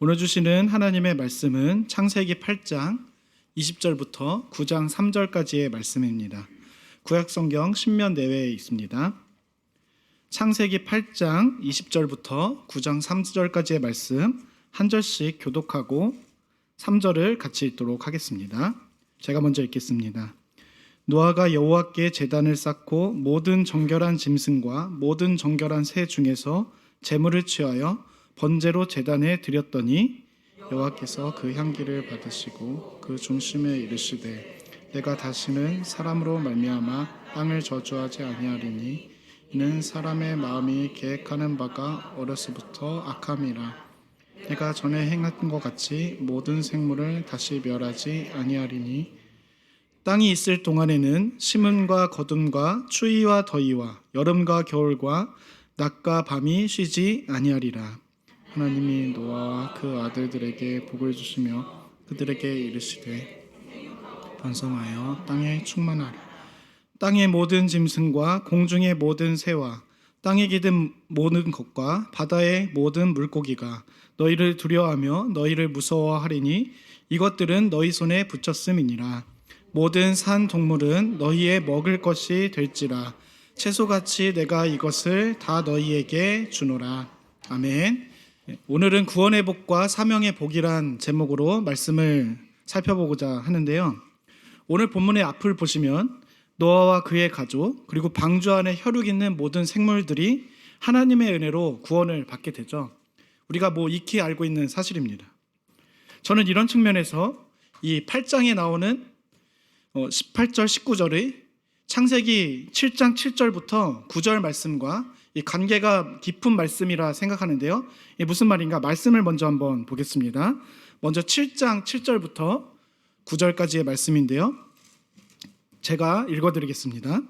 오늘 주시는 하나님의 말씀은 창세기 8장 20절부터 9장 3절까지의 말씀입니다. 구약성경 신면 내외에 있습니다. 창세기 8장 20절부터 9장 3절까지의 말씀 한 절씩 교독하고 3절을 같이 읽도록 하겠습니다. 제가 먼저 읽겠습니다. 노아가 여호와께 제단을 쌓고 모든 정결한 짐승과 모든 정결한 새 중에서 제물을 취하여 번제로 제단에 드렸더니 여호와께서 그 향기를 받으시고 그 중심에 이르시되 내가 다시는 사람으로 말미암아 땅을 저주하지 아니하리니 이는 사람의 마음이 계획하는 바가 어려서부터 악함이라. 내가 전에 행한 것 같이 모든 생물을 다시 멸하지 아니하리니 땅이 있을 동안에는 심음과 거둠과 추위와 더위와 여름과 겨울과 낮과 밤이 쉬지 아니하리라. 하나님이 노아와 그 아들들에게 복을 주시며 그들에게 이르시되 번성하여 땅에 충만하라. 땅의 모든 짐승과 공중의 모든 새와 땅에 기든 모든 것과 바다의 모든 물고기가 너희를 두려워하며 너희를 무서워하리니 이것들은 너희 손에 붙였음이니라. 모든 산 동물은 너희의 먹을 것이 될지라. 채소같이 내가 이것을 다 너희에게 주노라. 아멘. 오늘은 구원의 복과 사명의 복이란 제목으로 말씀을 살펴보고자 하는데요. 오늘 본문의 앞을 보시면 노아와 그의 가족 그리고 방주 안에 혈육 있는 모든 생물들이 하나님의 은혜로 구원을 받게 되죠. 우리가 익히 알고 있는 사실입니다. 저는 이런 측면에서 이 8장에 나오는 18절 19절의 창세기 7장 7절부터 9절 말씀과 이 관계가 깊은 말씀이라 생각하는데요. 이게 무슨 말인가? 말씀을 먼저 한번 보겠습니다. 먼저 7장 7절부터 9절까지의 말씀인데요. 제가 읽어드리겠습니다.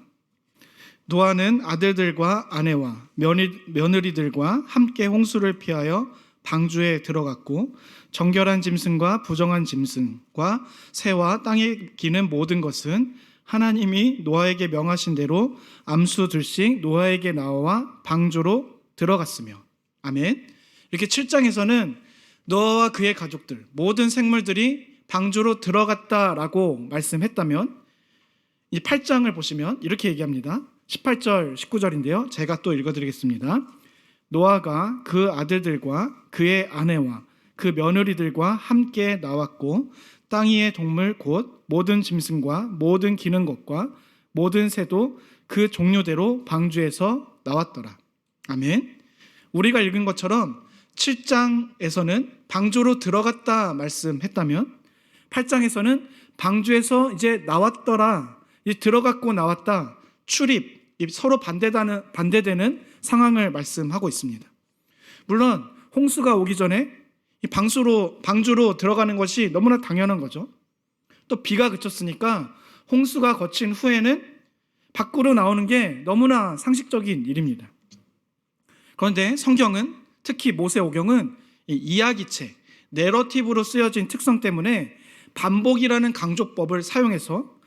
노아는 아들들과 아내와 며느리들과 함께 홍수를 피하여 방주에 들어갔고 정결한 짐승과 부정한 짐승과 새와 땅에 기는 모든 것은 하나님이 노아에게 명하신 대로 암수 둘씩 노아에게 나와 방주로 들어갔으며. 아멘. 이렇게 7장에서는 노아와 그의 가족들 모든 생물들이 방주로 들어갔다라고 말씀했다면 이 8장을 보시면 이렇게 얘기합니다. 18절 19절인데요. 제가 또 읽어드리겠습니다. 노아가 그 아들들과 그의 아내와 그 며느리들과 함께 나왔고 땅 위의 동물 곧 모든 짐승과 모든 기는 것과 모든 새도 그 종류대로 방주에서 나왔더라. 아멘. 우리가 읽은 것처럼 7장에서는 방주로 들어갔다 말씀했다면 8장에서는 방주에서 이제 나왔더라, 이제 들어갔고 나왔다, 출입, 서로 반대되는 상황을 말씀하고 있습니다. 물론 홍수가 오기 전에 이 방주로 들어가는 것이 너무나 당연한 거죠. 또 비가 그쳤으니까 홍수가 거친 후에는 밖으로 나오는 게 너무나 상식적인 일입니다. 그런데 성경은 특히 모세오경은 이 이야기책, 내러티브로 쓰여진 특성 때문에 반복이라는 강조법을 사용해서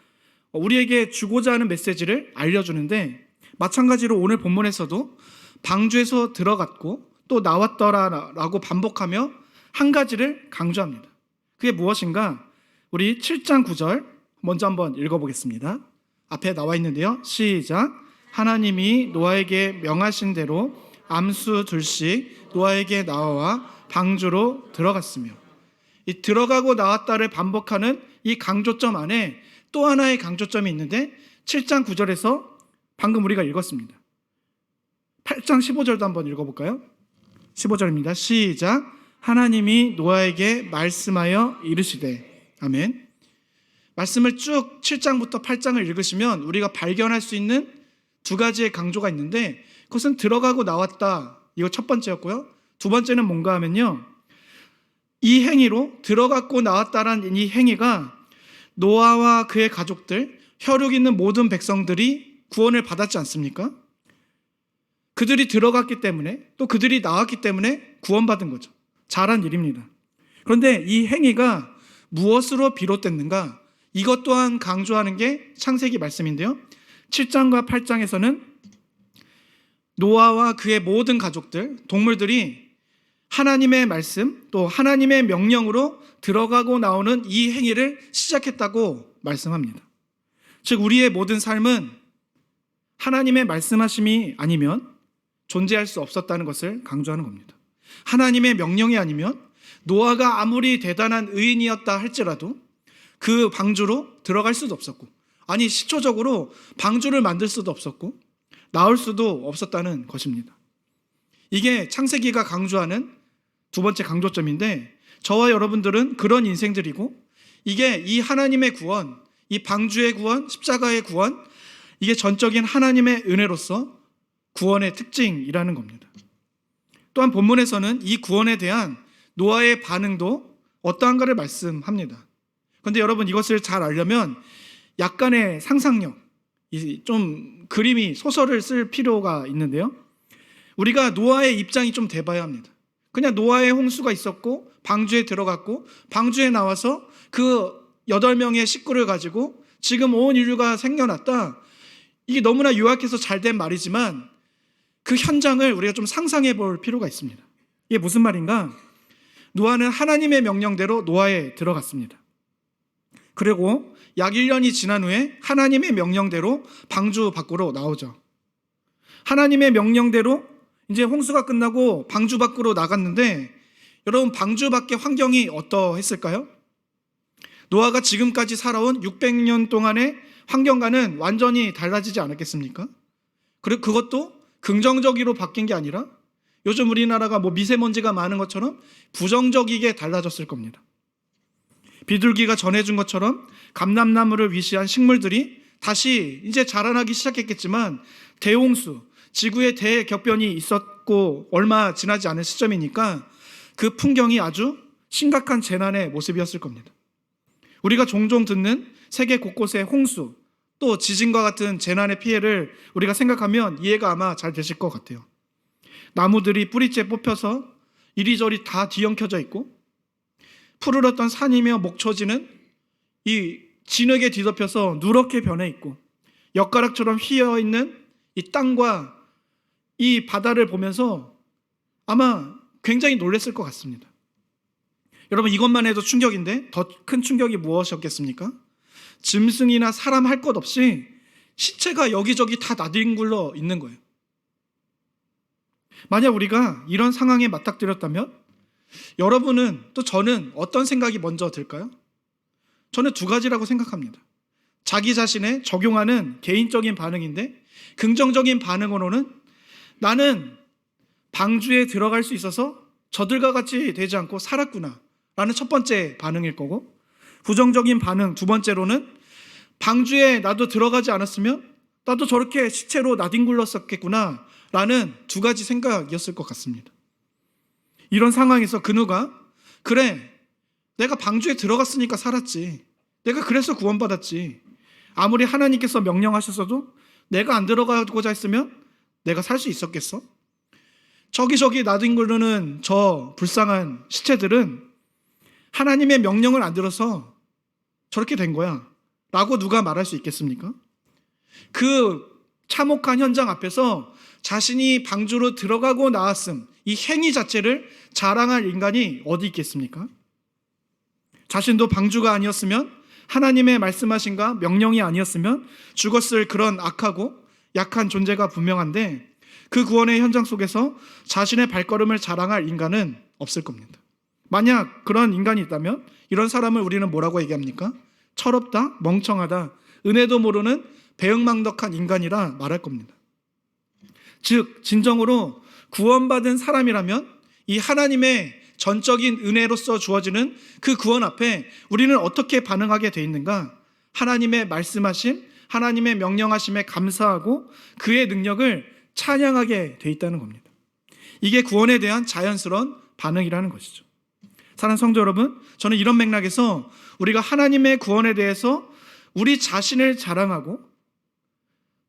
우리에게 주고자 하는 메시지를 알려주는데, 마찬가지로 오늘 본문에서도 방주에서 들어갔고 또 나왔더라라고 반복하며 한 가지를 강조합니다. 그게 무엇인가? 우리 7장 9절 먼저 한번 읽어보겠습니다. 앞에 나와 있는데요. 시작. 하나님이 노아에게 명하신 대로 암수 둘씩 노아에게 나와 방주로 들어갔으며. 이 들어가고 나왔다를 반복하는 이 강조점 안에 또 하나의 강조점이 있는데 7장 9절에서 방금 우리가 읽었습니다. 8장 15절도 한번 읽어볼까요? 15절입니다. 시작. 하나님이 노아에게 말씀하여 이르시되. 아멘. 말씀을 쭉 7장부터 8장을 읽으시면 우리가 발견할 수 있는 두 가지의 강조가 있는데, 그것은 들어가고 나왔다, 이거 첫 번째였고요. 두 번째는 뭔가 하면요, 이 행위로 들어갔고 나왔다라는 이 행위가 노아와 그의 가족들, 혈육 있는 모든 백성들이 구원을 받았지 않습니까? 그들이 들어갔기 때문에, 또 그들이 나왔기 때문에 구원받은 거죠. 잘한 일입니다. 그런데 이 행위가 무엇으로 비롯됐는가? 이것 또한 강조하는 게 창세기 말씀인데요. 7장과 8장에서는 노아와 그의 모든 가족들, 동물들이 하나님의 말씀 또 하나님의 명령으로 들어가고 나오는 이 행위를 시작했다고 말씀합니다. 즉 우리의 모든 삶은 하나님의 말씀하심이 아니면 존재할 수 없었다는 것을 강조하는 겁니다. 하나님의 명령이 아니면 노아가 아무리 대단한 의인이었다 할지라도 그 방주로 들어갈 수도 없었고, 아니 시초적으로 방주를 만들 수도 없었고 나올 수도 없었다는 것입니다. 이게 창세기가 강조하는 두 번째 강조점인데, 저와 여러분들은 그런 인생들이고, 이게 이 하나님의 구원, 이 방주의 구원, 십자가의 구원, 이게 전적인 하나님의 은혜로서 구원의 특징이라는 겁니다. 또한 본문에서는 이 구원에 대한 노아의 반응도 어떠한가를 말씀합니다. 그런데 여러분, 이것을 잘 알려면 약간의 상상력, 좀 그림이, 소설을 쓸 필요가 있는데요. 우리가 노아의 입장이 좀 돼봐야 합니다. 그냥 노아의 홍수가 있었고 방주에 들어갔고 방주에 나와서 그 8명의 식구를 가지고 지금 온 인류가 생겨났다. 이게 너무나 요약해서 잘된 말이지만 그 현장을 우리가 좀 상상해 볼 필요가 있습니다. 이게 무슨 말인가? 노아는 하나님의 명령대로 노아에 들어갔습니다. 그리고 약 1년이 지난 후에 하나님의 명령대로 방주 밖으로 나오죠. 하나님의 명령대로 이제 홍수가 끝나고 방주 밖으로 나갔는데, 여러분 방주 밖의 환경이 어떠했을까요? 노아가 지금까지 살아온 600년 동안의 환경과는 완전히 달라지지 않았겠습니까? 그리고 그것도 긍정적으로 바뀐 게 아니라 요즘 우리나라가 미세먼지가 많은 것처럼 부정적이게 달라졌을 겁니다. 비둘기가 전해준 것처럼 감람나무를 위시한 식물들이 다시 이제 자라나기 시작했겠지만, 대홍수, 지구의 대격변이 있었고 얼마 지나지 않은 시점이니까 그 풍경이 아주 심각한 재난의 모습이었을 겁니다. 우리가 종종 듣는 세계 곳곳의 홍수, 또 지진과 같은 재난의 피해를 우리가 생각하면 이해가 아마 잘 되실 것 같아요. 나무들이 뿌리째 뽑혀서 이리저리 다 뒤엉켜져 있고, 푸르렀던 산이며 목초지는 이 진흙에 뒤덮여서 누렇게 변해 있고, 엿가락처럼 휘어 있는 이 땅과 이 바다를 보면서 아마 굉장히 놀랐을 것 같습니다. 여러분, 이것만 해도 충격인데 더 큰 충격이 무엇이었겠습니까? 짐승이나 사람 할 것 없이 시체가 여기저기 다 나뒹굴러 있는 거예요. 만약 우리가 이런 상황에 맞닥뜨렸다면 여러분은, 또 저는 어떤 생각이 먼저 들까요? 저는 두 가지라고 생각합니다. 자기 자신에 적용하는 개인적인 반응인데, 긍정적인 반응으로는 나는 방주에 들어갈 수 있어서 저들과 같이 되지 않고 살았구나 라는 첫 번째 반응일 거고, 부정적인 반응 두 번째로는 방주에 나도 들어가지 않았으면 나도 저렇게 시체로 나뒹굴렀었겠구나 라는 두 가지 생각이었을 것 같습니다. 이런 상황에서 그누가, 그래, 내가 방주에 들어갔으니까 살았지, 내가 그래서 구원받았지, 아무리 하나님께서 명령하셨어도 내가 안 들어가고자 했으면 내가 살 수 있었겠어? 저기저기 나뒹구르는 저 불쌍한 시체들은 하나님의 명령을 안 들어서 저렇게 된 거야 라고 누가 말할 수 있겠습니까? 그 참혹한 현장 앞에서 자신이 방주로 들어가고 나왔음, 이 행위 자체를 자랑할 인간이 어디 있겠습니까? 자신도 방주가 아니었으면, 하나님의 말씀하신가 명령이 아니었으면 죽었을 그런 악하고 약한 존재가 분명한데, 그 구원의 현장 속에서 자신의 발걸음을 자랑할 인간은 없을 겁니다. 만약 그런 인간이 있다면 이런 사람을 우리는 뭐라고 얘기합니까? 철없다, 멍청하다, 은혜도 모르는 배은망덕한 인간이라 말할 겁니다. 즉 진정으로 구원받은 사람이라면 이 하나님의 전적인 은혜로서 주어지는 그 구원 앞에 우리는 어떻게 반응하게 돼 있는가? 하나님의 말씀하심, 하나님의 명령하심에 감사하고 그의 능력을 찬양하게 돼 있다는 겁니다. 이게 구원에 대한 자연스러운 반응이라는 것이죠. 사랑하는 성도 여러분, 저는 이런 맥락에서 우리가 하나님의 구원에 대해서 우리 자신을 자랑하고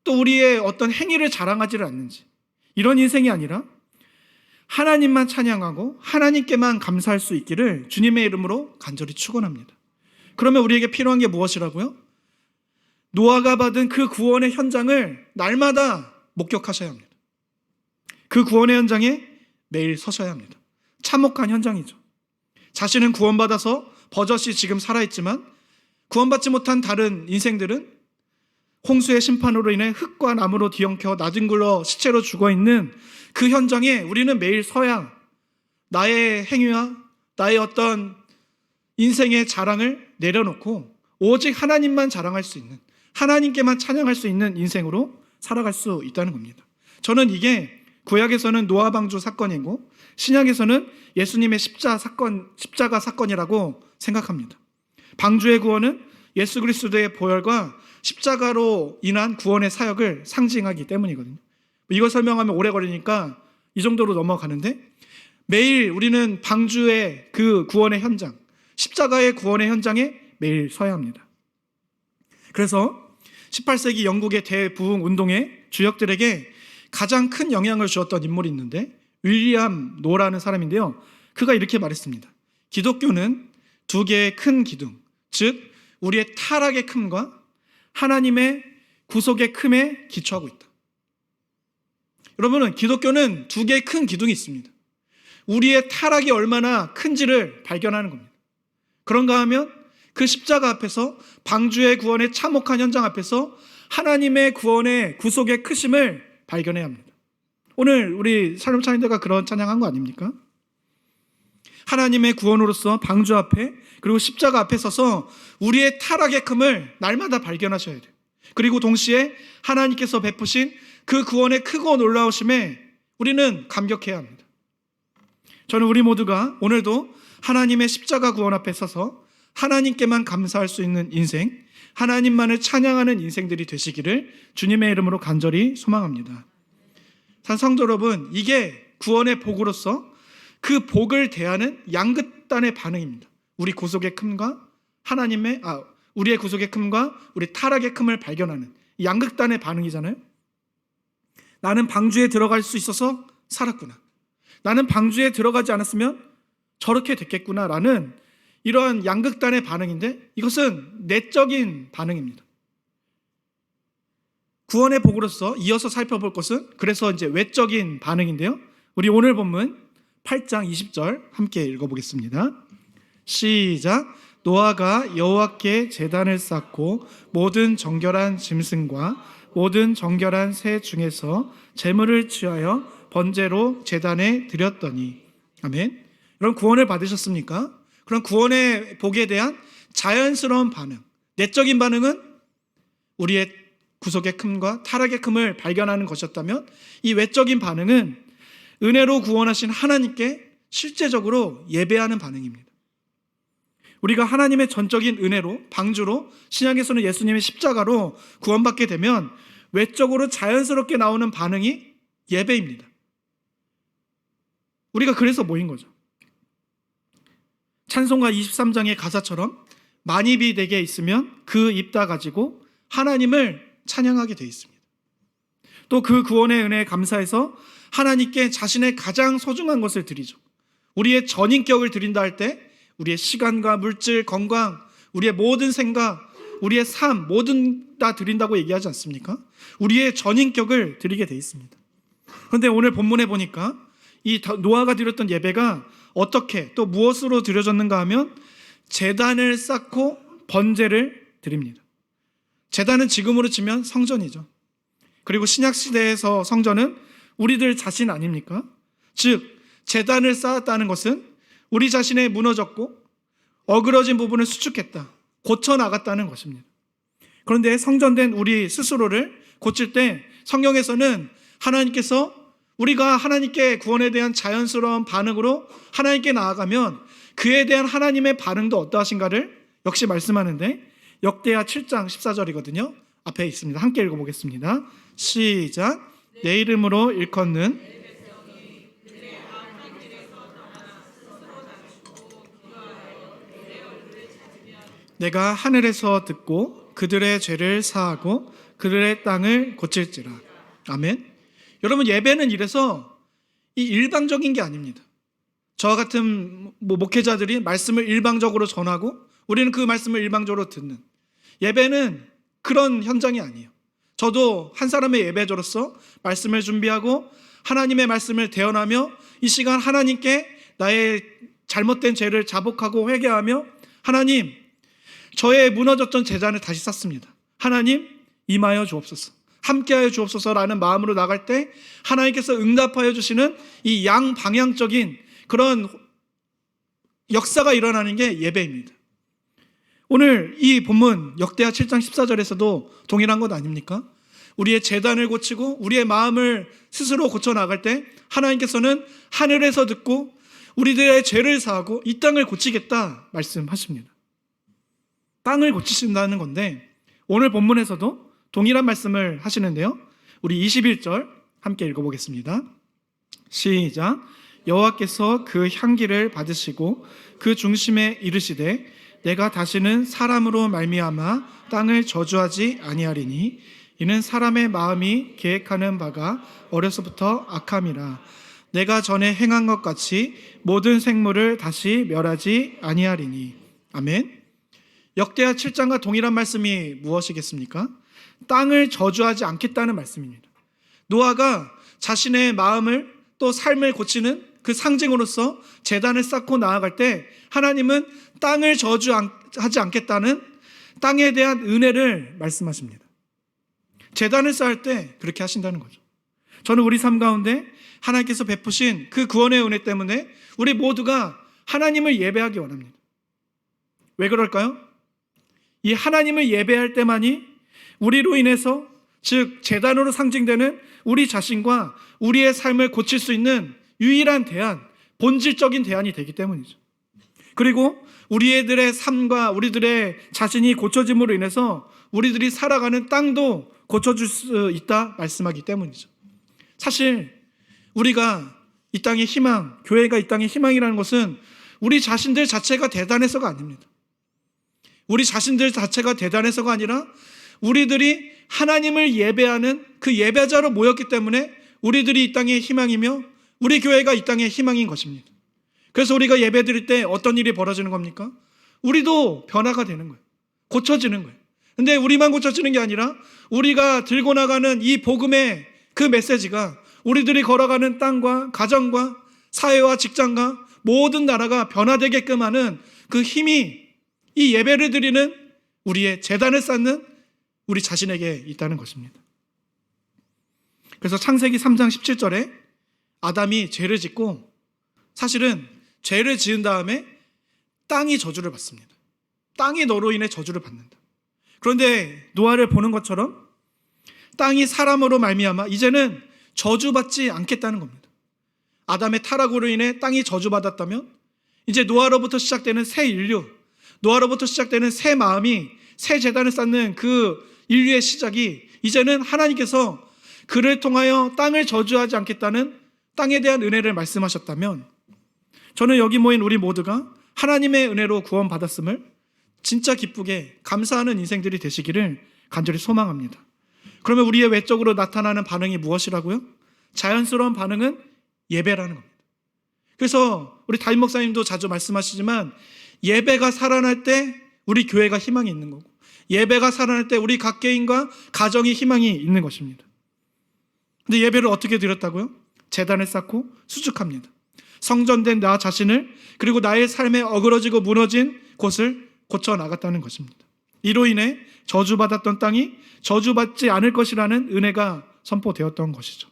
또 우리의 어떤 행위를 자랑하지를 않는지, 이런 인생이 아니라 하나님만 찬양하고 하나님께만 감사할 수 있기를 주님의 이름으로 간절히 축원합니다. 그러면 우리에게 필요한 게 무엇이라고요? 노아가 받은 그 구원의 현장을 날마다 목격하셔야 합니다. 그 구원의 현장에 매일 서셔야 합니다. 참혹한 현장이죠. 자신은 구원받아서 버젓이 지금 살아있지만 구원받지 못한 다른 인생들은 홍수의 심판으로 인해 흙과 나무로 뒤엉켜 나뒹굴러 시체로 죽어있는 그 현장에 우리는 매일 서야 나의 행위와 나의 어떤 인생의 자랑을 내려놓고 오직 하나님만 자랑할 수 있는, 하나님께만 찬양할 수 있는 인생으로 살아갈 수 있다는 겁니다. 저는 이게 구약에서는 노아 방주 사건이고 신약에서는 예수님의 십자가 사건이라고 생각합니다. 방주의 구원은 예수 그리스도의 보혈과 십자가로 인한 구원의 사역을 상징하기 때문이거든요. 이걸 설명하면 오래 걸리니까 이 정도로 넘어가는데, 매일 우리는 방주의 그 구원의 현장, 십자가의 구원의 현장에 매일 서야 합니다. 그래서 18세기 영국의 대부흥 운동의 주역들에게 가장 큰 영향을 주었던 인물이 있는데 윌리엄 노라는 사람인데요. 그가 이렇게 말했습니다. 기독교는 두 개의 큰 기둥, 즉 우리의 타락의 큼과 하나님의 구속의 큼에 기초하고 있다. 여러분은 기독교는 두 개의 큰 기둥이 있습니다. 우리의 타락이 얼마나 큰지를 발견하는 겁니다. 그런가 하면 그 십자가 앞에서, 방주의 구원의 참혹한 현장 앞에서 하나님의 구원의 구속의 크심을 발견해야 합니다. 오늘 우리 살림 찬양대가 그런 찬양한 거 아닙니까? 하나님의 구원으로서 방주 앞에 그리고 십자가 앞에 서서 우리의 타락의 큼을 날마다 발견하셔야 돼요. 그리고 동시에 하나님께서 베푸신 그 구원의 크고 놀라우심에 우리는 감격해야 합니다. 저는 우리 모두가 오늘도 하나님의 십자가 구원 앞에 서서 하나님께만 감사할 수 있는 인생, 하나님만을 찬양하는 인생들이 되시기를 주님의 이름으로 간절히 소망합니다. 성도 여러분, 이게 구원의 복으로서 그 복을 대하는 양극단의 반응입니다. 우리 구속의 큼과 우리의 구속의 큼과 우리 타락의 큼을 발견하는 양극단의 반응이잖아요. 나는 방주에 들어갈 수 있어서 살았구나. 나는 방주에 들어가지 않았으면 저렇게 됐겠구나라는 이러한 양극단의 반응인데, 이것은 내적인 반응입니다. 구원의 복으로서 이어서 살펴볼 것은 그래서 이제 외적인 반응인데요. 우리 오늘 본문 8장 20절 함께 읽어보겠습니다. 시작. 노아가 여호와께 제단을 쌓고 모든 정결한 짐승과 모든 정결한 새 중에서 제물을 취하여 번제로 제단에 드렸더니. 아멘. 여러분, 구원을 받으셨습니까? 그런 구원의 복에 대한 자연스러운 반응, 내적인 반응은 우리의 구속의 큼과 타락의 큼을 발견하는 것이었다면, 이 외적인 반응은 은혜로 구원하신 하나님께 실제적으로 예배하는 반응입니다. 우리가 하나님의 전적인 은혜로, 방주로, 신약에서는 예수님의 십자가로 구원받게 되면 외적으로 자연스럽게 나오는 반응이 예배입니다. 우리가 그래서 모인 거죠. 찬송가 23장의 가사처럼 만입이 내게 있으면 그 입 다 가지고 하나님을 찬양하게 되어 있습니다. 또 그 구원의 은혜에 감사해서 하나님께 자신의 가장 소중한 것을 드리죠. 우리의 전인격을 드린다 할 때 우리의 시간과 물질, 건강, 우리의 모든 생각, 우리의 삶 모든 다 드린다고 얘기하지 않습니까? 우리의 전인격을 드리게 되어 있습니다. 그런데 오늘 본문에 보니까 이 노아가 드렸던 예배가 어떻게 또 무엇으로 드려졌는가 하면 제단을 쌓고 번제를 드립니다. 제단은 지금으로 치면 성전이죠. 그리고 신약시대에서 성전은 우리들 자신 아닙니까? 즉 제단을 쌓았다는 것은 우리 자신의 무너졌고 어그러진 부분을 수축했다, 고쳐나갔다는 것입니다. 그런데 성전된 우리 스스로를 고칠 때 성경에서는 하나님께서 우리가 하나님께 구원에 대한 자연스러운 반응으로 하나님께 나아가면 그에 대한 하나님의 반응도 어떠하신가를 역시 말씀하는데, 역대하 7장 14절이거든요. 앞에 있습니다. 함께 읽어보겠습니다. 시작. 내 이름으로 일컫는 내가 하늘에서 듣고 그들의 죄를 사하고 그들의 땅을 고칠지라. 아멘. 여러분, 예배는 이래서 이 일방적인 게 아닙니다. 저와 같은 목회자들이 말씀을 일방적으로 전하고 우리는 그 말씀을 일방적으로 듣는, 예배는 그런 현장이 아니에요. 저도 한 사람의 예배자로서 말씀을 준비하고 하나님의 말씀을 대언하며 이 시간 하나님께 나의 잘못된 죄를 자복하고 회개하며 하나님, 저의 무너졌던 재단을 다시 쌓습니다. 하나님, 임하여 주옵소서, 함께하여 주옵소서라는 마음으로 나갈 때 하나님께서 응답하여 주시는 이 양방향적인 그런 역사가 일어나는 게 예배입니다. 오늘 이 본문 역대하 7장 14절에서도 동일한 것 아닙니까? 우리의 재단을 고치고 우리의 마음을 스스로 고쳐나갈 때 하나님께서는 하늘에서 듣고 우리들의 죄를 사하고 이 땅을 고치겠다 말씀하십니다. 땅을 고치신다는 건데 오늘 본문에서도 동일한 말씀을 하시는데요. 우리 21절 함께 읽어보겠습니다. 시작. 여호와께서 그 향기를 받으시고 그 중심에 이르시되 내가 다시는 사람으로 말미암아 땅을 저주하지 아니하리니 이는 사람의 마음이 계획하는 바가 어려서부터 악함이라. 내가 전에 행한 것 같이 모든 생물을 다시 멸하지 아니하리니. 아멘. 역대하 7장과 동일한 말씀이 무엇이겠습니까? 땅을 저주하지 않겠다는 말씀입니다. 노아가 자신의 마음을 또 삶을 고치는 그 상징으로서 제단을 쌓고 나아갈 때 하나님은 땅을 저주하지 않겠다는 땅에 대한 은혜를 말씀하십니다. 제단을 쌓을 때 그렇게 하신다는 거죠. 저는 우리 삶 가운데 하나님께서 베푸신 그 구원의 은혜 때문에 우리 모두가 하나님을 예배하기 원합니다. 왜 그럴까요? 이 하나님을 예배할 때만이 우리로 인해서, 즉 제단으로 상징되는 우리 자신과 우리의 삶을 고칠 수 있는 유일한 대안, 본질적인 대안이 되기 때문이죠. 그리고 우리들의 삶과 우리들의 자신이 고쳐짐으로 인해서 우리들이 살아가는 땅도 고쳐줄 수 있다 말씀하기 때문이죠. 사실 우리가 이 땅의 희망, 교회가 이 땅의 희망이라는 것은 우리 자신들 자체가 대단해서가 아닙니다. 우리 자신들 자체가 대단해서가 아니라 우리들이 하나님을 예배하는 그 예배자로 모였기 때문에 우리들이 이 땅의 희망이며 우리 교회가 이 땅의 희망인 것입니다. 그래서 우리가 예배 드릴 때 어떤 일이 벌어지는 겁니까? 우리도 변화가 되는 거예요. 고쳐지는 거예요. 근데 우리만 고쳐지는 게 아니라 우리가 들고 나가는 이 복음의 그 메시지가 우리들이 걸어가는 땅과 가정과 사회와 직장과 모든 나라가 변화되게끔 하는 그 힘이 이 예배를 드리는 우리의 제단을 쌓는 우리 자신에게 있다는 것입니다. 그래서 창세기 3장 17절에 아담이 죄를 짓고 사실은 죄를 지은 다음에 땅이 저주를 받습니다. 땅이 너로 인해 저주를 받는다. 그런데 노아를 보는 것처럼 땅이 사람으로 말미암아 이제는 저주받지 않겠다는 겁니다. 아담의 타락으로 인해 땅이 저주받았다면 이제 노아로부터 시작되는 새 인류, 노아로부터 시작되는 새 마음이 새 제단을 쌓는 그 인류의 시작이 이제는 하나님께서 그를 통하여 땅을 저주하지 않겠다는 땅에 대한 은혜를 말씀하셨다면 저는 여기 모인 우리 모두가 하나님의 은혜로 구원받았음을 진짜 기쁘게 감사하는 인생들이 되시기를 간절히 소망합니다. 그러면 우리의 외적으로 나타나는 반응이 무엇이라고요? 자연스러운 반응은 예배라는 겁니다. 그래서 우리 담임 목사님도 자주 말씀하시지만 예배가 살아날 때 우리 교회가 희망이 있는 거고 예배가 살아날 때 우리 각 개인과 가정이 희망이 있는 것입니다. 근데 예배를 어떻게 드렸다고요? 제단을 쌓고 수축합니다. 성전된 나 자신을 그리고 나의 삶에 어그러지고 무너진 곳을 고쳐나갔다는 것입니다. 이로 인해 저주받았던 땅이 저주받지 않을 것이라는 은혜가 선포되었던 것이죠.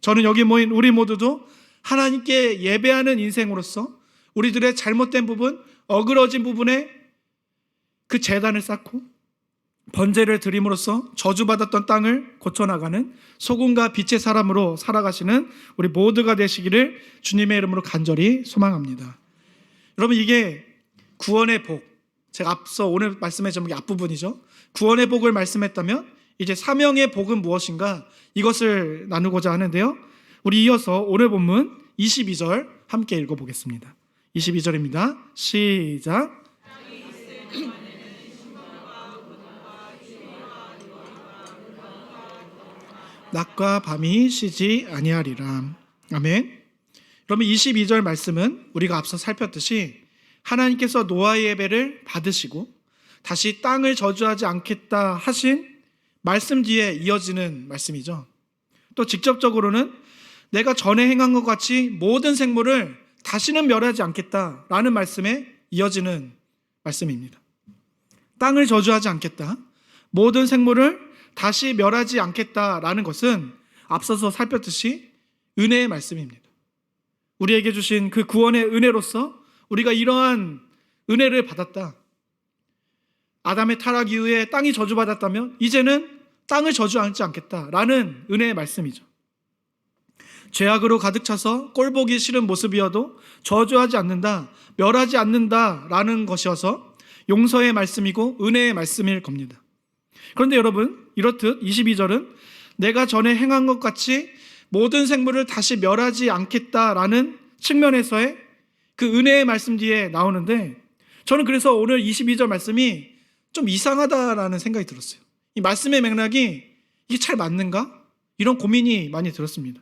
저는 여기 모인 우리 모두도 하나님께 예배하는 인생으로서 우리들의 잘못된 부분, 어그러진 부분에 그 제단을 쌓고 번제를 드림으로써 저주받았던 땅을 고쳐나가는 소금과 빛의 사람으로 살아가시는 우리 모두가 되시기를 주님의 이름으로 간절히 소망합니다. 여러분, 이게 구원의 복, 제가 앞서 오늘 말씀의 제목이 앞부분이죠. 구원의 복을 말씀했다면 이제 사명의 복은 무엇인가, 이것을 나누고자 하는데요. 우리 이어서 오늘 본문 22절 함께 읽어보겠습니다. 22절입니다. 시작. 낮과 밤이 쉬지 아니하리라. 아멘. 그러면 22절 말씀은 우리가 앞서 살폈듯이 하나님께서 노아의 예배를 받으시고 다시 땅을 저주하지 않겠다 하신 말씀 뒤에 이어지는 말씀이죠. 또 직접적으로는 내가 전에 행한 것 같이 모든 생물을 다시는 멸하지 않겠다라는 말씀에 이어지는 말씀입니다. 땅을 저주하지 않겠다, 모든 생물을 다시 멸하지 않겠다라는 것은 앞서서 살폈듯이 은혜의 말씀입니다. 우리에게 주신 그 구원의 은혜로서 우리가 이러한 은혜를 받았다. 아담의 타락 이후에 땅이 저주받았다면 이제는 땅을 저주하지 않겠다라는 은혜의 말씀이죠. 죄악으로 가득 차서 꼴보기 싫은 모습이어도 저주하지 않는다, 멸하지 않는다라는 것이어서 용서의 말씀이고 은혜의 말씀일 겁니다. 그런데 여러분, 이렇듯 22절은 내가 전에 행한 것 같이 모든 생물을 다시 멸하지 않겠다라는 측면에서의 그 은혜의 말씀 뒤에 나오는데, 저는 그래서 오늘 22절 말씀이 좀 이상하다라는 생각이 들었어요. 이 말씀의 맥락이 이게 잘 맞는가? 이런 고민이 많이 들었습니다.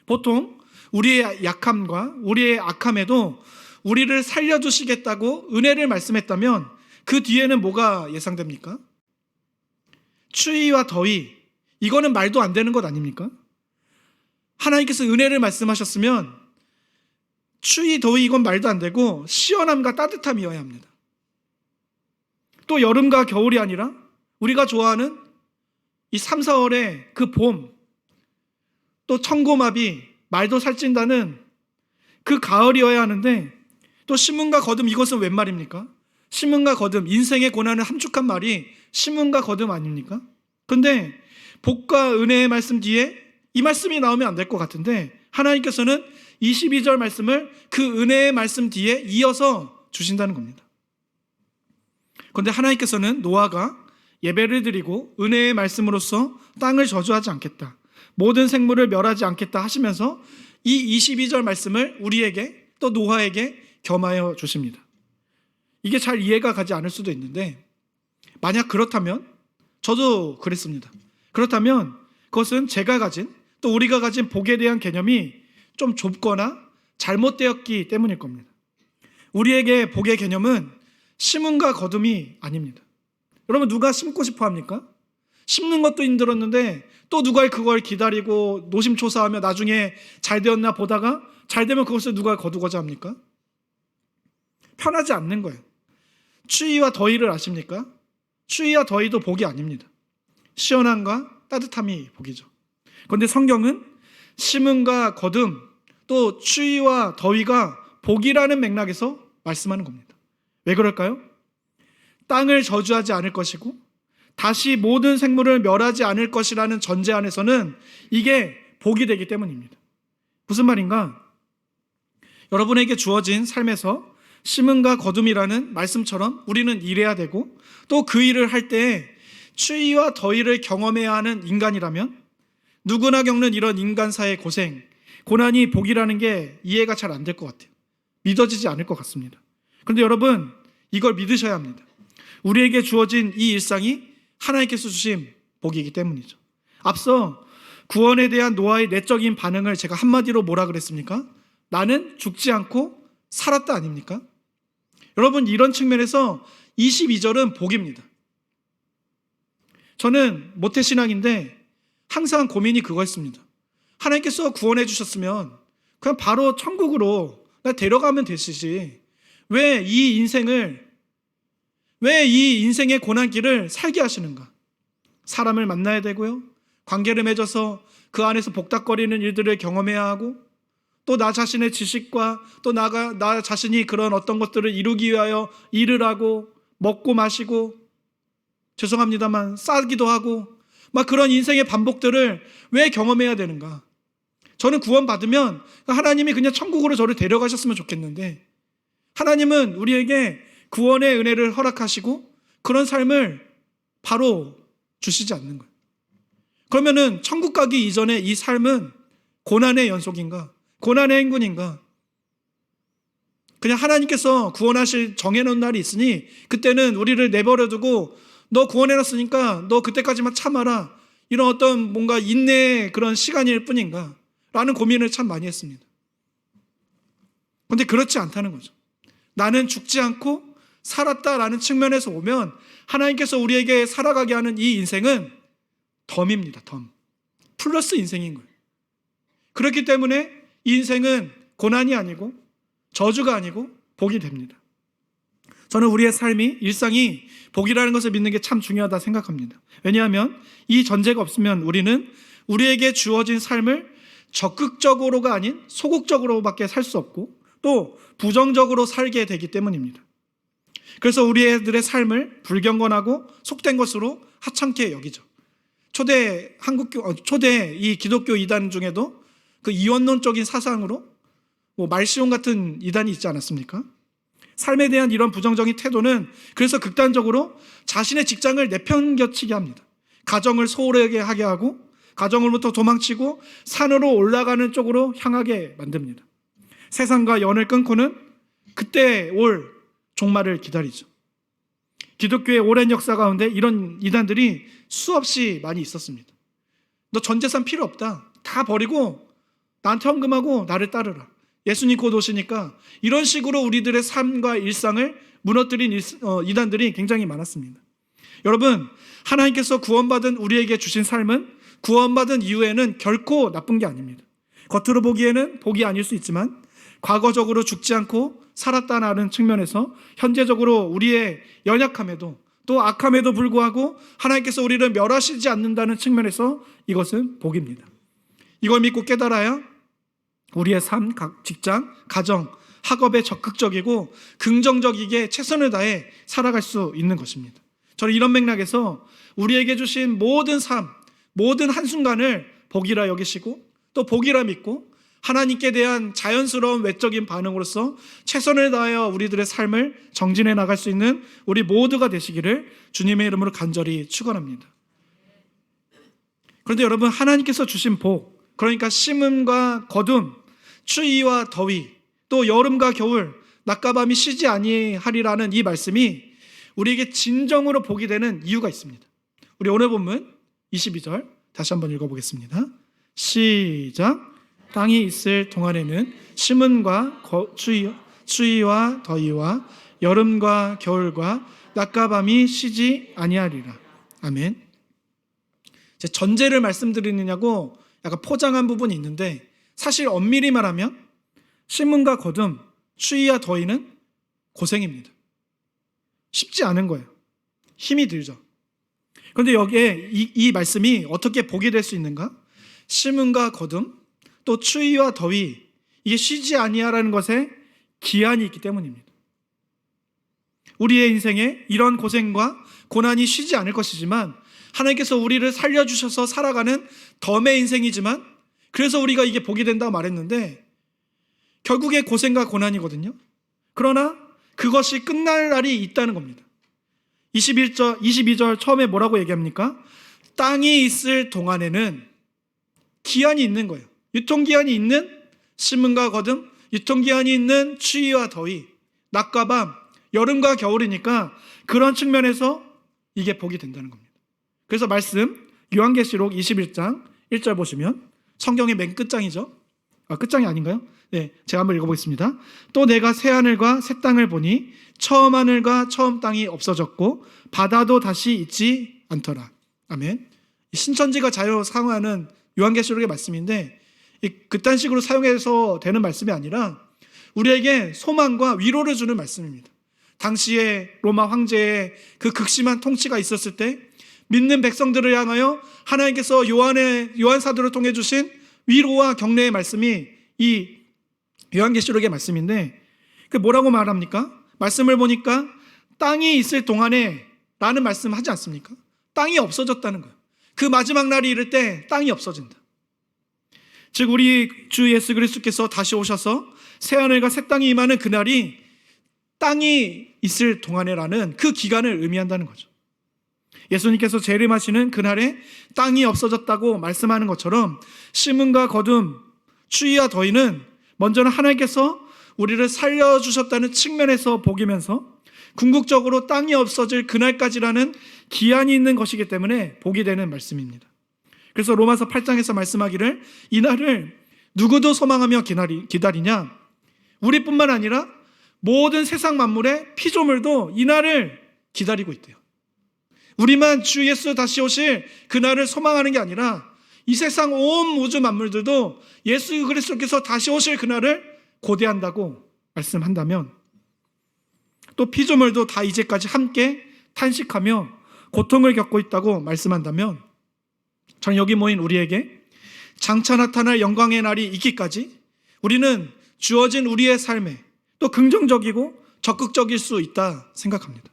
보통 우리의 약함과 우리의 악함에도 우리를 살려주시겠다고 은혜를 말씀했다면 그 뒤에는 뭐가 예상됩니까? 추위와 더위, 이거는 말도 안 되는 것 아닙니까? 하나님께서 은혜를 말씀하셨으면 추위, 더위 이건 말도 안 되고 시원함과 따뜻함이어야 합니다. 또 여름과 겨울이 아니라 우리가 좋아하는 이 3, 4월의 그 봄, 또 청고마비, 말도 살찐다는 그 가을이어야 하는데, 또 신문과 거듭, 이것은 웬 말입니까? 신문과 거듭, 인생의 고난을 함축한 말이 신문과 거듭 아닙니까? 근데 복과 은혜의 말씀 뒤에 이 말씀이 나오면 안 될 것 같은데 하나님께서는 22절 말씀을 그 은혜의 말씀 뒤에 이어서 주신다는 겁니다. 그런데 하나님께서는 노아가 예배를 드리고 은혜의 말씀으로써 땅을 저주하지 않겠다, 모든 생물을 멸하지 않겠다 하시면서 이 22절 말씀을 우리에게 또 노아에게 겸하여 주십니다. 이게 잘 이해가 가지 않을 수도 있는데, 만약 그렇다면, 저도 그랬습니다. 그렇다면 그것은 제가 가진, 또 우리가 가진 복에 대한 개념이 좀 좁거나 잘못되었기 때문일 겁니다. 우리에게 복의 개념은 심음과 거둠이 아닙니다. 여러분, 누가 심고 싶어 합니까? 심는 것도 힘들었는데 또 누가 그걸 기다리고 노심초사하며 나중에 잘 되었나 보다가 잘 되면 그것을 누가 거두고자 합니까? 편하지 않는 거예요. 추위와 더위를 아십니까? 추위와 더위도 복이 아닙니다. 시원함과 따뜻함이 복이죠. 그런데 성경은 심음과 거둠, 또 추위와 더위가 복이라는 맥락에서 말씀하는 겁니다. 왜 그럴까요? 땅을 저주하지 않을 것이고 다시 모든 생물을 멸하지 않을 것이라는 전제 안에서는 이게 복이 되기 때문입니다. 무슨 말인가? 여러분에게 주어진 삶에서 심음과 거둠이라는 말씀처럼 우리는 일해야 되고, 또 그 일을 할 때 추위와 더위를 경험해야 하는 인간이라면 누구나 겪는 이런 인간사의 고생, 고난이 복이라는 게 이해가 잘 안 될 것 같아요. 믿어지지 않을 것 같습니다. 그런데 여러분, 이걸 믿으셔야 합니다. 우리에게 주어진 이 일상이 하나님께서 주신 복이기 때문이죠. 앞서 구원에 대한 노아의 내적인 반응을 제가 한마디로 뭐라 그랬습니까? 나는 죽지 않고 살았다 아닙니까? 여러분, 이런 측면에서 22절은 복입니다. 저는 모태신앙인데 항상 고민이 그거였습니다. 하나님께서 구원해 주셨으면 그냥 바로 천국으로 나 데려가면 되시지, 왜 이 인생의 고난길을 살게 하시는가? 사람을 만나야 되고요, 관계를 맺어서 그 안에서 복닥거리는 일들을 경험해야 하고, 또 나 자신의 지식과 또 나 자신이 그런 어떤 것들을 이루기 위하여 일을 하고 먹고 마시고, 죄송합니다만 싸기도 하고, 막 그런 인생의 반복들을 왜 경험해야 되는가? 저는 구원받으면 하나님이 그냥 천국으로 저를 데려가셨으면 좋겠는데, 하나님은 우리에게 구원의 은혜를 허락하시고 그런 삶을 바로 주시지 않는 거예요. 그러면은 천국 가기 이전에 이 삶은 고난의 연속인가? 고난의 행군인가? 그냥 하나님께서 구원하실 정해놓은 날이 있으니 그때는 우리를 내버려두고 너 구원해놨으니까 너 그때까지만 참아라, 이런 어떤 뭔가 인내의 그런 시간일 뿐인가? 라는 고민을 참 많이 했습니다. 그런데 그렇지 않다는 거죠. 나는 죽지 않고 살았다라는 측면에서 오면 하나님께서 우리에게 살아가게 하는 이 인생은 덤입니다. 덤. 플러스 인생인 거예요. 그렇기 때문에 이 인생은 고난이 아니고 저주가 아니고 복이 됩니다. 저는 우리의 삶이, 일상이 복이라는 것을 믿는 게 참 중요하다 생각합니다. 왜냐하면 이 전제가 없으면 우리는 우리에게 주어진 삶을 적극적으로가 아닌 소극적으로밖에 살 수 없고 또 부정적으로 살게 되기 때문입니다. 그래서 우리들의 삶을 불경건하고 속된 것으로 하찮게 여기죠. 초대 이 기독교 이단 중에도 그 이원론적인 사상으로 말시온 같은 이단이 있지 않았습니까? 삶에 대한 이런 부정적인 태도는 그래서 극단적으로 자신의 직장을 내팽겨치게 합니다. 가정을 소홀하게 하게 하고 가정으로부터 도망치고 산으로 올라가는 쪽으로 향하게 만듭니다. 세상과 연을 끊고는 그때 올 종말을 기다리죠. 기독교의 오랜 역사 가운데 이런 이단들이 수없이 많이 있었습니다. 너 전 재산 필요 없다. 다 버리고 나한테 헌금하고 나를 따르라. 예수님 곧 오시니까 이런 식으로 우리들의 삶과 일상을 무너뜨린 이단들이 굉장히 많았습니다. 여러분, 하나님께서 구원받은 우리에게 주신 삶은 구원받은 이후에는 결코 나쁜 게 아닙니다. 겉으로 보기에는 복이 아닐 수 있지만 과거적으로 죽지 않고 살았다는 측면에서 현재적으로 우리의 연약함에도 또 악함에도 불구하고 하나님께서 우리를 멸하시지 않는다는 측면에서 이것은 복입니다. 이걸 믿고 깨달아야 우리의 삶, 직장, 가정, 학업에 적극적이고 긍정적이게 최선을 다해 살아갈 수 있는 것입니다. 저는 이런 맥락에서 우리에게 주신 모든 삶, 모든 한순간을 복이라 여기시고 또 복이라 믿고 하나님께 대한 자연스러운 외적인 반응으로서 최선을 다하여 우리들의 삶을 정진해 나갈 수 있는 우리 모두가 되시기를 주님의 이름으로 간절히 축원합니다. 그런데 여러분, 하나님께서 주신 복, 그러니까 심음과 거둠, 추위와 더위, 또 여름과 겨울, 낮과 밤이 쉬지 아니하리라는 이 말씀이 우리에게 진정으로 복이 되는 이유가 있습니다. 우리 오늘 본문 22절 다시 한번 읽어보겠습니다. 시작. 땅이 있을 동안에는 심음과 추위와 더위와 여름과 겨울과 낮과 밤이 쉬지 아니하리라. 아멘. 제 전제를 말씀드리느냐고 약간 포장한 부분이 있는데 사실 엄밀히 말하면 심음과 거둠, 추위와 더위는 고생입니다. 쉽지 않은 거예요. 힘이 들죠. 그런데 여기에 이 말씀이 어떻게 복이 될 수 있는가? 심음과 거둠, 또 추위와 더위, 이게 쉬지 아니하라는 것에 기한이 있기 때문입니다. 우리의 인생에 이런 고생과 고난이 쉬지 않을 것이지만 하나님께서 우리를 살려주셔서 살아가는 덤의 인생이지만 그래서 우리가 이게 복이 된다고 말했는데 결국에 고생과 고난이거든요. 그러나 그것이 끝날 날이 있다는 겁니다. 22절 처음에 뭐라고 얘기합니까? 땅이 있을 동안에는 기한이 있는 거예요. 유통기한이 있는 심음과 거둠, 유통기한이 있는 추위와 더위, 낮과 밤, 여름과 겨울이니까 그런 측면에서 이게 복이 된다는 겁니다. 그래서 말씀 요한계시록 21장 1절 보시면 성경의 맨 끝장이죠. 끝장이 아닌가요? 네, 제가 한번 읽어보겠습니다. 또 내가 새 하늘과 새 땅을 보니 처음 하늘과 처음 땅이 없어졌고 바다도 다시 있지 않더라. 아멘. 신천지가 자유 사용하는 요한계시록의 말씀인데 그딴 식으로 사용해서 되는 말씀이 아니라 우리에게 소망과 위로를 주는 말씀입니다. 당시에 로마 황제의 그 극심한 통치가 있었을 때 믿는 백성들을 향하여 하나님께서 요한 사도를 통해 주신 위로와 격려의 말씀이 이 요한계시록의 말씀인데 그 뭐라고 말합니까? 말씀을 보니까 땅이 있을 동안에 라는 말씀 하지 않습니까? 땅이 없어졌다는 거예요. 그 마지막 날이 이를 때 땅이 없어진다. 즉 우리 주 예수 그리스도께서 다시 오셔서 새하늘과 새 땅이 임하는 그날이 땅이 있을 동안에라는 그 기간을 의미한다는 거죠. 예수님께서 재림하시는 그날에 땅이 없어졌다고 말씀하는 것처럼 심음과 거둠, 추위와 더위는 먼저는 하나님께서 우리를 살려주셨다는 측면에서 복이면서 궁극적으로 땅이 없어질 그날까지라는 기한이 있는 것이기 때문에 복이 되는 말씀입니다. 그래서 로마서 8장에서 말씀하기를 이날을 누구도 소망하며 기다리냐? 우리뿐만 아니라 모든 세상 만물의 피조물도 이날을 기다리고 있대요. 우리만 주 예수 다시 오실 그날을 소망하는 게 아니라 이 세상 온 우주 만물들도 예수 그리스도께서 다시 오실 그날을 고대한다고 말씀한다면, 또 피조물도 다 이제까지 함께 탄식하며 고통을 겪고 있다고 말씀한다면, 저는 여기 모인 우리에게 장차 나타날 영광의 날이 있기까지 우리는 주어진 우리의 삶에 또 긍정적이고 적극적일 수 있다 생각합니다.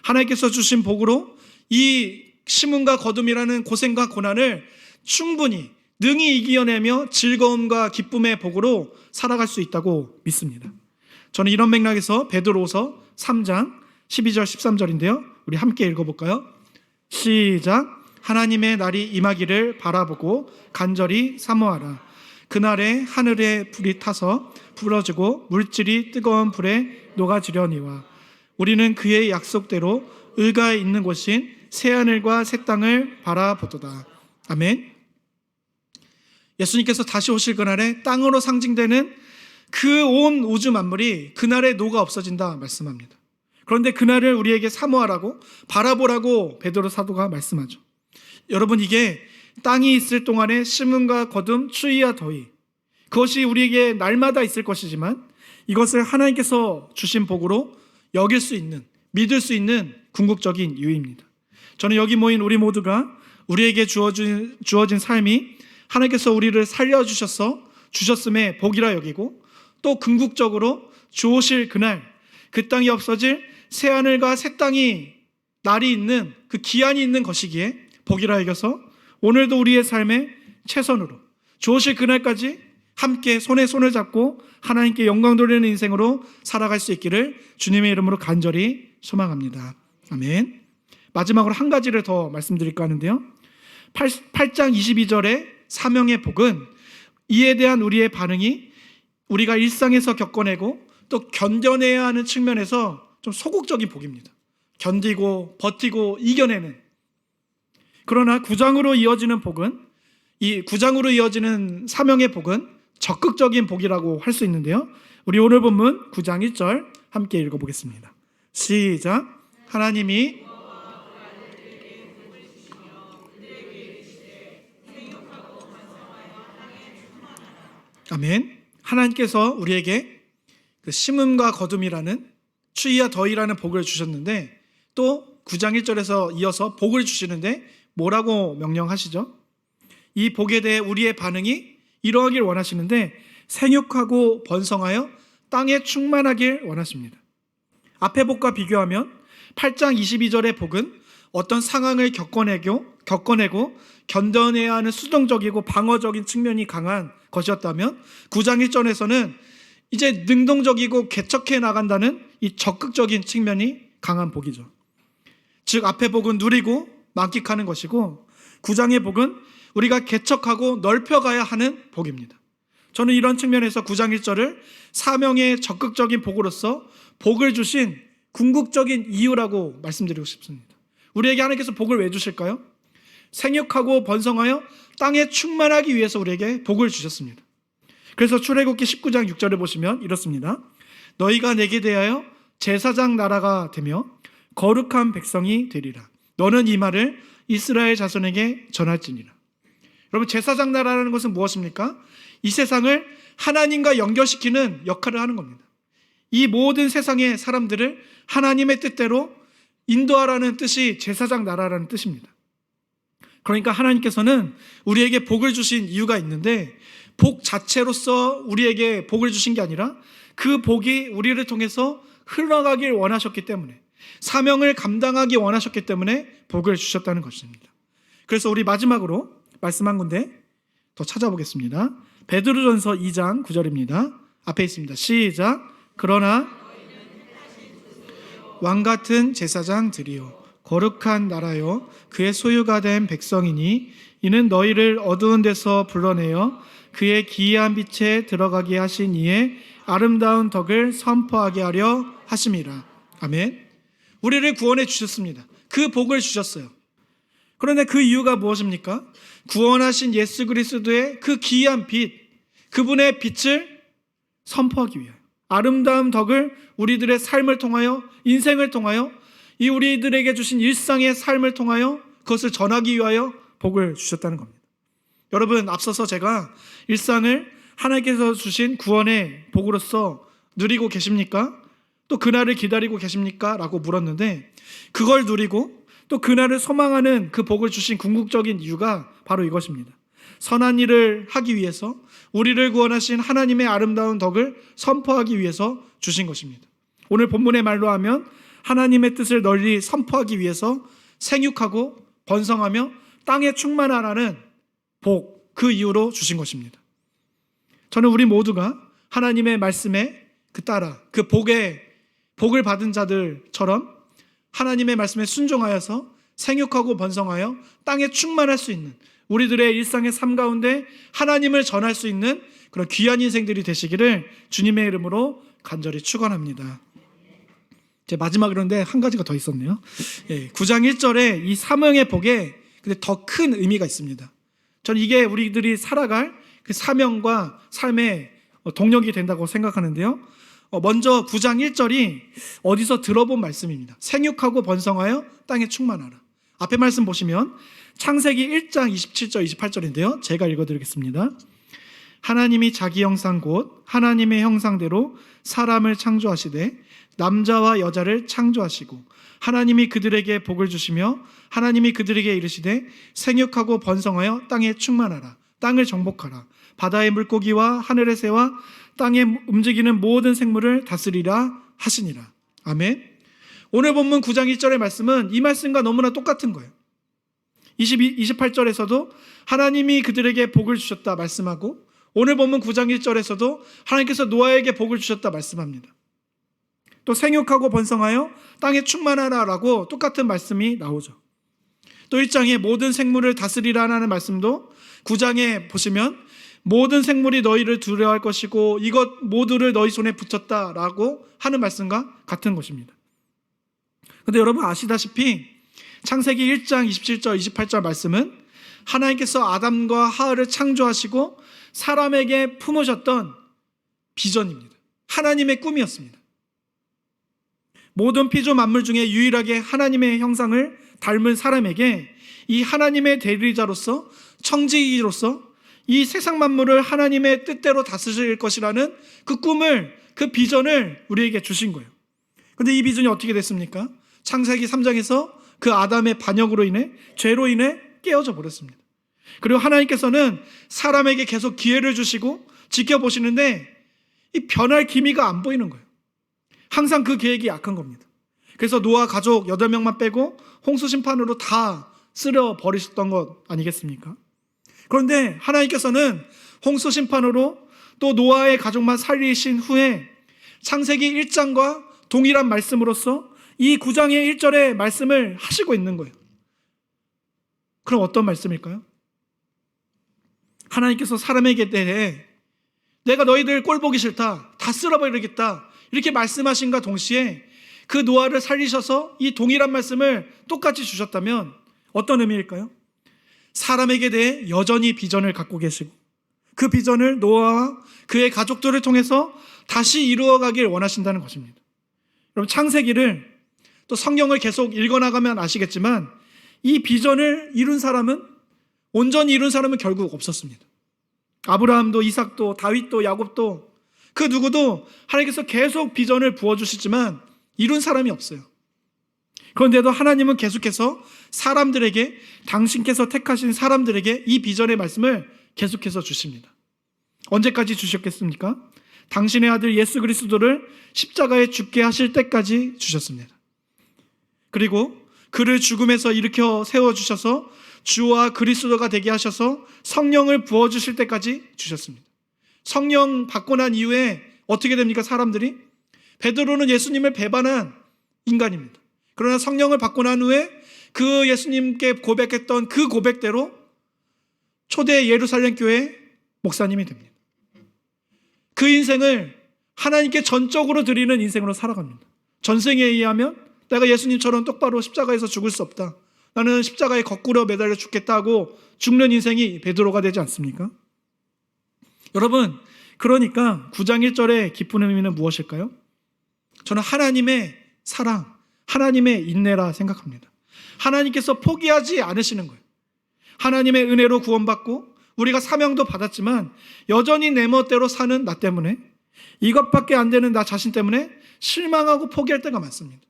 하나님께서 주신 복으로 이 심음과 거둠이라는 고생과 고난을 충분히 능히 이겨내며 즐거움과 기쁨의 복으로 살아갈 수 있다고 믿습니다. 저는 이런 맥락에서 베드로후서 3장 12절 13절인데요. 우리 함께 읽어볼까요? 시작. 하나님의 날이 임하기를 바라보고 간절히 사모하라. 그날에 하늘에 불이 타서 부러지고 물질이 뜨거운 불에 녹아지려니와 우리는 그의 약속대로 의가에 있는 곳인 새하늘과 새 땅을 바라보도다. 아멘. 예수님께서 다시 오실 그날에 땅으로 상징되는 그 온 우주 만물이 그날에 녹아 없어진다 말씀합니다. 그런데 그날을 우리에게 사모하라고 바라보라고 베드로 사도가 말씀하죠. 여러분, 이게 땅이 있을 동안의 심음과 거둠, 추위와 더위, 그것이 우리에게 날마다 있을 것이지만 이것을 하나님께서 주신 복으로 여길 수 있는, 믿을 수 있는 궁극적인 이유입니다. 저는 여기 모인 우리 모두가 우리에게 주어진 삶이 하나님께서 우리를 살려주셔서 주셨음에 복이라 여기고, 또 궁극적으로 주오실 그날, 그 땅이 없어질 새하늘과 새 땅이 날이 있는 그 기한이 있는 것이기에 복이라 여겨서 오늘도 우리의 삶에 최선으로 주오실 그날까지 함께 손에 손을 잡고 하나님께 영광 돌리는 인생으로 살아갈 수 있기를 주님의 이름으로 간절히 소망합니다. 아멘. 마지막으로 한 가지를 더 말씀드릴까 하는데요. 8장 22절의 사명의 복은 이에 대한 우리의 반응이 우리가 일상에서 겪어내고 또 견뎌내야 하는 측면에서 좀 소극적인 복입니다. 견디고 버티고 이겨내는. 그러나 9장으로 이어지는 복은, 이 9장으로 이어지는 사명의 복은 적극적인 복이라고 할 수 있는데요. 우리 오늘 본문 9장 1절 함께 읽어보겠습니다. 시작. 하나님이 아멘. 하나님께서 우리에게 그 심음과 거둠이라는 추위와 더위라는 복을 주셨는데, 또 9장 1절에서 이어서 복을 주시는데 뭐라고 명령하시죠? 이 복에 대해 우리의 반응이 이러하길 원하시는데 생육하고 번성하여 땅에 충만하길 원하십니다. 앞의 복과 비교하면 8장 22절의 복은 어떤 상황을 겪어내고 견뎌내야 하는 수동적이고 방어적인 측면이 강한 것이었다면 9장 1절에서는 이제 능동적이고 개척해 나간다는 이 적극적인 측면이 강한 복이죠. 즉 앞의 복은 누리고 만끽하는 것이고 9장의 복은 우리가 개척하고 넓혀가야 하는 복입니다. 저는 이런 측면에서 9장 1절을 사명의 적극적인 복으로서 복을 주신 궁극적인 이유라고 말씀드리고 싶습니다. 우리에게 하나님께서 복을 왜 주실까요? 생육하고 번성하여 땅에 충만하기 위해서 우리에게 복을 주셨습니다. 그래서 출애굽기 19장 6절에 보시면 이렇습니다. 너희가 내게 대하여 제사장 나라가 되며 거룩한 백성이 되리라. 너는 이 말을 이스라엘 자손에게 전할지니라. 여러분, 제사장 나라라는 것은 무엇입니까? 이 세상을 하나님과 연결시키는 역할을 하는 겁니다. 이 모든 세상의 사람들을 하나님의 뜻대로 인도하라는 뜻이 제사장 나라라는 뜻입니다. 그러니까 하나님께서는 우리에게 복을 주신 이유가 있는데, 복 자체로서 우리에게 복을 주신 게 아니라 그 복이 우리를 통해서 흘러가길 원하셨기 때문에, 사명을 감당하기 원하셨기 때문에 복을 주셨다는 것입니다. 그래서 우리 마지막으로 말씀 한 군데 더 찾아보겠습니다. 베드로전서 2장 9절입니다. 앞에 있습니다. 시작. 그러나 왕같은 제사장들이요 거룩한 나라요 그의 소유가 된 백성이니 이는 너희를 어두운 데서 불러내어 그의 기이한 빛에 들어가게 하신 이의 아름다운 덕을 선포하게 하려 하심이라. 아멘. 우리를 구원해 주셨습니다. 그 복을 주셨어요. 그런데 그 이유가 무엇입니까? 구원하신 예수 그리스도의 그 기이한 빛, 그분의 빛을 선포하기 위하여, 아름다운 덕을 우리들의 삶을 통하여, 인생을 통하여, 이 우리들에게 주신 일상의 삶을 통하여 그것을 전하기 위하여 복을 주셨다는 겁니다. 여러분, 앞서서 제가 일상을 하나님께서 주신 구원의 복으로서 누리고 계십니까? 또 그날을 기다리고 계십니까? 라고 물었는데, 그걸 누리고 또 그날을 소망하는 그 복을 주신 궁극적인 이유가 바로 이것입니다. 선한 일을 하기 위해서, 우리를 구원하신 하나님의 아름다운 덕을 선포하기 위해서 주신 것입니다. 오늘 본문의 말로 하면 하나님의 뜻을 널리 선포하기 위해서 생육하고 번성하며 땅에 충만하라는 복, 그 이유로 주신 것입니다. 저는 우리 모두가 하나님의 말씀에 따라 그 복을 받은 자들처럼 하나님의 말씀에 순종하여서 생육하고 번성하여 땅에 충만할 수 있는, 우리들의 일상의 삶 가운데 하나님을 전할 수 있는 그런 귀한 인생들이 되시기를 주님의 이름으로 간절히 축원합니다. 제 마지막으로인데 한 가지가 더 있었네요. 9장 1절에 이 사명의 복에 더 큰 의미가 있습니다. 저는 이게 우리들이 살아갈 그 사명과 삶의 동력이 된다고 생각하는데요. 먼저 9장 1절이 어디서 들어본 말씀입니다. 생육하고 번성하여 땅에 충만하라. 앞에 말씀 보시면 창세기 1장 27절 28절인데요. 제가 읽어드리겠습니다. 하나님이 자기 형상 곧 하나님의 형상대로 사람을 창조하시되 남자와 여자를 창조하시고 하나님이 그들에게 복을 주시며 하나님이 그들에게 이르시되 생육하고 번성하여 땅에 충만하라. 땅을 정복하라. 바다의 물고기와 하늘의 새와 땅에 움직이는 모든 생물을 다스리라 하시니라. 아멘. 오늘 본문 9장 1절의 말씀은 이 말씀과 너무나 똑같은 거예요. 28절에서도 하나님이 그들에게 복을 주셨다 말씀하고, 오늘 본문 9장 1절에서도 하나님께서 노아에게 복을 주셨다 말씀합니다. 또 생육하고 번성하여 땅에 충만하라 라고 똑같은 말씀이 나오죠. 또 1장에 모든 생물을 다스리라는 말씀도 9장에 보시면 모든 생물이 너희를 두려워할 것이고 이것 모두를 너희 손에 붙였다라고 하는 말씀과 같은 것입니다. 그런데 여러분 아시다시피 창세기 1장 27절 28절 말씀은 하나님께서 아담과 하와를 창조하시고 사람에게 품으셨던 비전입니다. 하나님의 꿈이었습니다. 모든 피조 만물 중에 유일하게 하나님의 형상을 닮은 사람에게 이 하나님의 대리자로서, 청지기로서 이 세상 만물을 하나님의 뜻대로 다스릴 것이라는 그 꿈을, 그 비전을 우리에게 주신 거예요. 그런데 이 비전이 어떻게 됐습니까? 창세기 3장에서 그 아담의 반역으로 인해, 죄로 인해 깨어져 버렸습니다. 그리고 하나님께서는 사람에게 계속 기회를 주시고 지켜보시는데 이 변할 기미가 안 보이는 거예요. 항상 그 계획이 약한 겁니다. 그래서 노아 가족 8명만 빼고 홍수 심판으로 다 쓸어 버리셨던 것 아니겠습니까? 그런데 하나님께서는 홍수 심판으로 또 노아의 가족만 살리신 후에 창세기 1장과 동일한 말씀으로서 이 9장의 1절의 말씀을 하시고 있는 거예요. 그럼 어떤 말씀일까요? 하나님께서 사람에게 대해 내가 너희들 꼴 보기 싫다, 다 쓸어버리겠다 이렇게 말씀하신과 동시에 그 노아를 살리셔서 이 동일한 말씀을 똑같이 주셨다면 어떤 의미일까요? 사람에게 대해 여전히 비전을 갖고 계시고 그 비전을 노아와 그의 가족들을 통해서 다시 이루어가길 원하신다는 것입니다. 여러분 창세기를 또 성경을 계속 읽어나가면 아시겠지만 이 비전을 이룬 사람은, 온전히 이룬 사람은 결국 없었습니다. 아브라함도 이삭도 다윗도 야곱도 그 누구도 하나님께서 계속 비전을 부어주시지만 이룬 사람이 없어요. 그런데도 하나님은 계속해서 사람들에게, 당신께서 택하신 사람들에게 이 비전의 말씀을 계속해서 주십니다. 언제까지 주셨겠습니까? 당신의 아들 예수 그리스도를 십자가에 죽게 하실 때까지 주셨습니다. 그리고 그를 죽음에서 일으켜 세워주셔서 주와 그리스도가 되게 하셔서 성령을 부어주실 때까지 주셨습니다. 성령 받고 난 이후에 어떻게 됩니까? 사람들이 베드로는 예수님을 배반한 인간입니다. 그러나 성령을 받고 난 후에 그 예수님께 고백했던 그 고백대로 초대 예루살렘 교회 목사님이 됩니다. 그 인생을 하나님께 전적으로 드리는 인생으로 살아갑니다. 전생에 의하면 내가 예수님처럼 똑바로 십자가에서 죽을 수 없다, 나는 십자가에 거꾸로 매달려 죽겠다고 죽는 인생이 베드로가 되지 않습니까? 여러분, 그러니까 9장 1절의 깊은 의미는 무엇일까요? 저는 하나님의 사랑, 하나님의 인내라 생각합니다. 하나님께서 포기하지 않으시는 거예요. 하나님의 은혜로 구원받고 우리가 사명도 받았지만 여전히 내 멋대로 사는 나 때문에, 이것밖에 안 되는 나 자신 때문에 실망하고 포기할 때가 많습니다.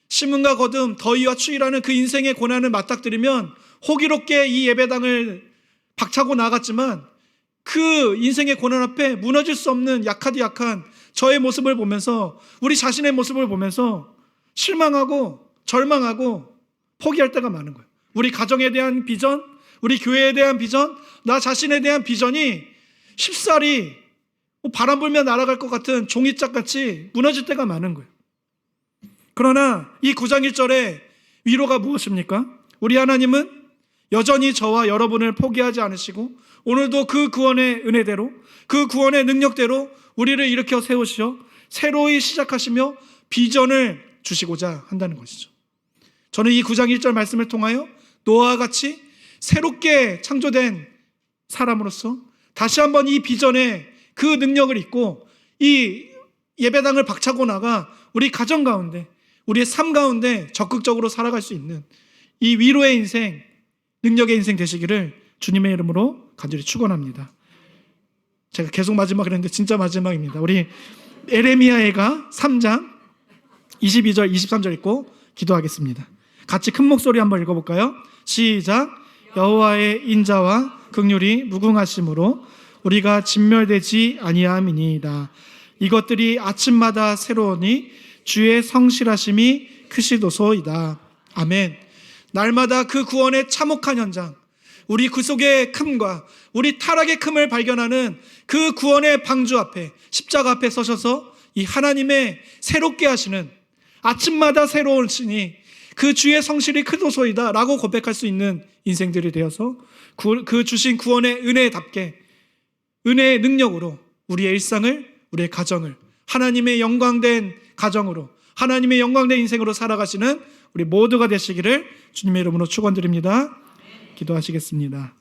신문과 거듭, 더위와 추위라는 그 인생의 고난을 맞닥뜨리면 호기롭게 이 예배당을 박차고 나갔지만 그 인생의 고난 앞에 무너질 수 없는 약하디 약한 저의 모습을 보면서, 우리 자신의 모습을 보면서 실망하고 절망하고 포기할 때가 많은 거예요. 우리 가정에 대한 비전, 우리 교회에 대한 비전, 나 자신에 대한 비전이 쉽사리 바람 불며 날아갈 것 같은 종이짝같이 무너질 때가 많은 거예요. 그러나 이 9장 1절에 위로가 무엇입니까? 우리 하나님은 여전히 저와 여러분을 포기하지 않으시고 오늘도 그 구원의 은혜대로, 그 구원의 능력대로 우리를 일으켜 세우시어 새로이 시작하시며 비전을 주시고자 한다는 것이죠. 저는 이 9장 1절 말씀을 통하여 노아와 같이 새롭게 창조된 사람으로서 다시 한번 이 비전의 그 능력을 잊고 이 예배당을 박차고 나가 우리 가정 가운데, 우리의 삶 가운데 적극적으로 살아갈 수 있는 이 위로의 인생, 능력의 인생 되시기를 주님의 이름으로 간절히 축원합니다. 제가 계속 마지막 그랬는데 진짜 마지막입니다. 우리 에레미야가 3장 22절 23절 읽고 기도하겠습니다. 같이 큰 목소리 한번 읽어볼까요? 시작. 여호와의 인자와 긍휼이 무궁하심으로 우리가 진멸되지 아니함이니이다. 이것들이 아침마다 새로우니 주의 성실하심이 크시도소이다. 아멘. 날마다 그 구원의 참혹한 현장, 우리 그 속의 큼과 우리 타락의 큼을 발견하는 그 구원의 방주 앞에, 십자가 앞에 서셔서 이 하나님의 새롭게 하시는, 아침마다 새로우시니 그 주의 성실이 크도소이다 라고 고백할 수 있는 인생들이 되어서 그 주신 구원의 은혜답게, 은혜의 능력으로 우리의 일상을, 우리의 가정을 하나님의 영광된 가정으로, 하나님의 영광된 인생으로 살아가시는 우리 모두가 되시기를 주님의 이름으로 축원드립니다. 기도하시겠습니다.